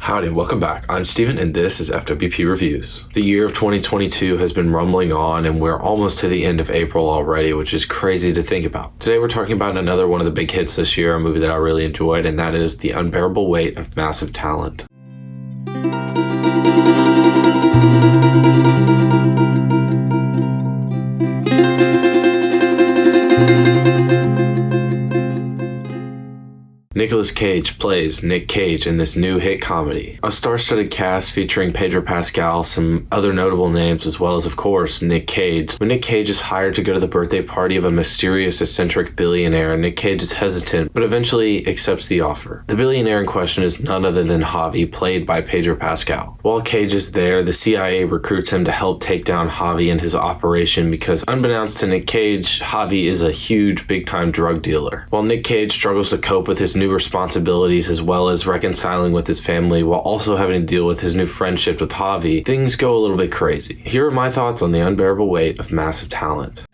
Howdy, welcome back. I'm Steven and this is FWP Reviews. The year of 2022 has been rumbling on and we're almost to the end of April already, which is crazy to think about. Today we're talking about another one of the big hits this year, a movie that I really enjoyed, and that is The Unbearable Weight of Massive Talent. Nicolas Cage plays Nick Cage in this new hit comedy. A star-studded cast featuring Pedro Pascal, some other notable names, as well as, of course, Nick Cage. When Nick Cage is hired to go to the birthday party of a mysterious, eccentric billionaire, Nick Cage is hesitant, but eventually accepts the offer. The billionaire in question is none other than Javi, played by Pedro Pascal. While Cage is there, the CIA recruits him to help take down Javi and his operation because, unbeknownst to Nick Cage, Javi is a huge, big-time drug dealer. While Nick Cage struggles to cope with his new responsibilities as well as reconciling with his family while also having to deal with his new friendship with Javi, things go a little bit crazy. Here are my thoughts on The Unbearable Weight of Massive Talent.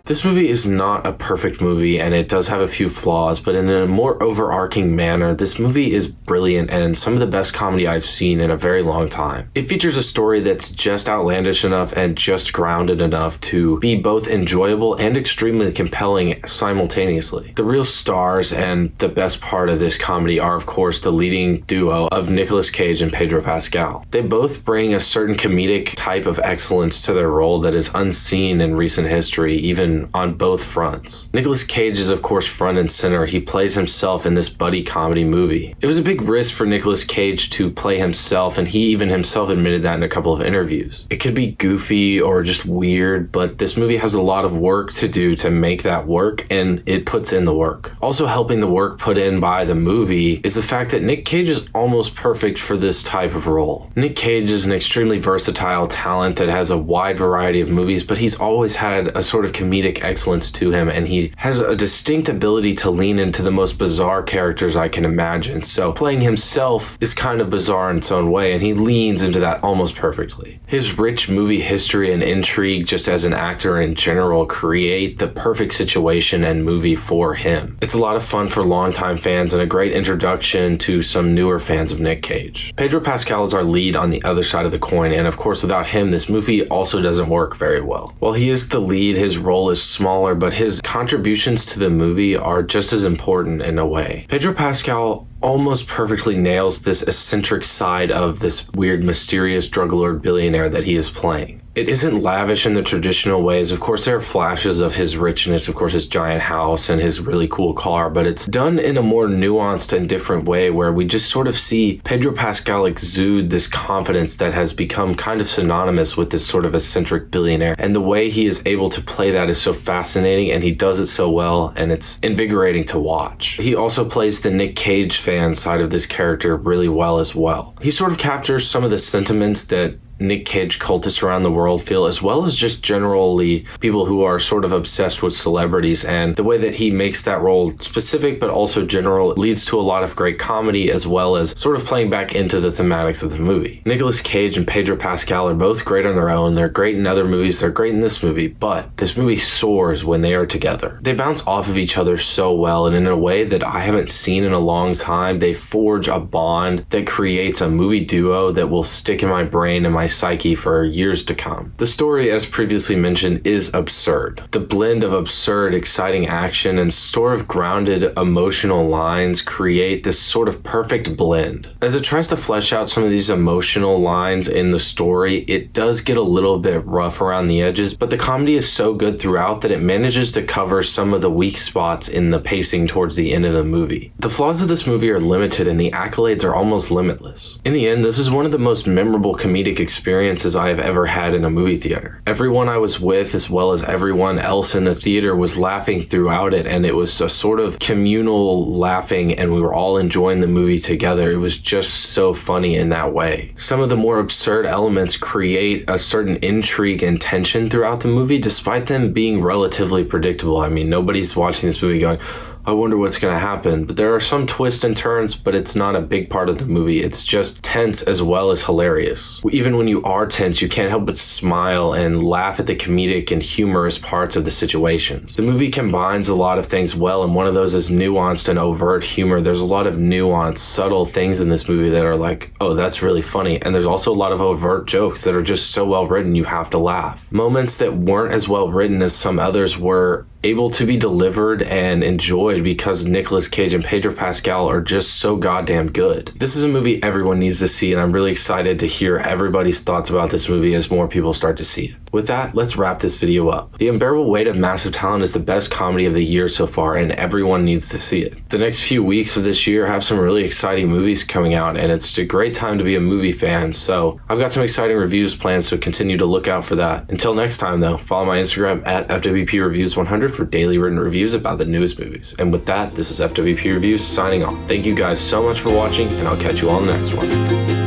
This movie is not a perfect movie and it does have a few flaws, but in a more overarching manner, this movie is brilliant and some of the best comedy I've seen in a very long time. It features a story that's just outlandish enough and just grounded enough to be both enjoyable and extremely compelling simultaneously. The real stars and the best part of this comedy are, of course, the leading duo of Nicolas Cage and Pedro Pascal. They both bring a certain comedic type of excellence to their role that is unseen in recent history, even on both fronts. Nicolas Cage is of course front and center. He plays himself in this buddy comedy movie. It was a big risk for Nicolas Cage to play himself, and he even himself admitted that in a couple of interviews. It could be goofy or just weird, but this movie has a lot of work to do to make that work, and it puts in the work. Also helping the work put in by the movie is the fact that Nick Cage is almost perfect for this type of role. Nick Cage is an extremely versatile talent that has a wide variety of movies, but he's always had a sort of comedic excellence to him, and he has a distinct ability to lean into the most bizarre characters I can imagine. So playing himself is kind of bizarre in its own way, and he leans into that almost perfectly. His rich movie history and intrigue just as an actor in general create the perfect situation and movie for him. It's a lot of fun for longtime fans and a great introduction to some newer fans of Nick Cage. Pedro Pascal is our lead on the other side of the coin, and of course without him this movie also doesn't work very well. While he is the lead, his role is smaller, but his contributions to the movie are just as important in a way. Pedro Pascal almost perfectly nails this eccentric side of this weird, mysterious drug lord billionaire that he is playing. It isn't lavish in the traditional ways. Of course, there are flashes of his richness, of course, his giant house and his really cool car, but it's done in a more nuanced and different way where we just sort of see Pedro Pascal exude this confidence that has become kind of synonymous with this sort of eccentric billionaire. And the way he is able to play that is so fascinating, and he does it so well, and it's invigorating to watch. He also plays the Nick Cage fan side of this character really well as well. He sort of captures some of the sentiments that Nick Cage cultists around the world feel, as well as just generally people who are sort of obsessed with celebrities, and the way that he makes that role specific but also general leads to a lot of great comedy as well as sort of playing back into the thematics of the movie. Nicolas Cage and Pedro Pascal are both great on their own. They're great in other movies, they're great in this movie, but this movie soars when they are together. They bounce off of each other so well, and in a way that I haven't seen in a long time. They forge a bond that creates a movie duo that will stick in my brain and my psyche for years to come. The story, as previously mentioned, is absurd. The blend of absurd, exciting action and sort of grounded emotional lines create this sort of perfect blend. As it tries to flesh out some of these emotional lines in the story, it does get a little bit rough around the edges, but the comedy is so good throughout that it manages to cover some of the weak spots in the pacing towards the end of the movie. The flaws of this movie are limited and the accolades are almost limitless. In the end, this is one of the most memorable comedic experiences I have ever had in a movie theater. Everyone I was with, as well as everyone else in the theater, was laughing throughout it, and it was a sort of communal laughing, and we were all enjoying the movie together. It was just so funny in that way. Some of the more absurd elements create a certain intrigue and tension throughout the movie, despite them being relatively predictable. I mean, nobody's watching this movie going, I wonder what's going to happen. But there are some twists and turns, but it's not a big part of the movie. It's just tense as well as hilarious. Even when you are tense, you can't help but smile and laugh at the comedic and humorous parts of the situations. The movie combines a lot of things well, and one of those is nuanced and overt humor. There's a lot of nuanced, subtle things in this movie that are like, oh, that's really funny. And there's also a lot of overt jokes that are just so well written you have to laugh. Moments that weren't as well written as some others were able to be delivered and enjoyed because Nicolas Cage and Pedro Pascal are just so goddamn good. This is a movie everyone needs to see, and I'm really excited to hear everybody's thoughts about this movie as more people start to see it. With that, let's wrap this video up. The Unbearable Weight of Massive Talent is the best comedy of the year so far, and everyone needs to see it. The next few weeks of this year have some really exciting movies coming out, and it's a great time to be a movie fan, so I've got some exciting reviews planned, so continue to look out for that. Until next time though, follow my Instagram at FWPReviews100 for daily written reviews about the newest movies. And with that, this is FWP Reviews signing off. Thank you guys so much for watching, and I'll catch you all in the next one.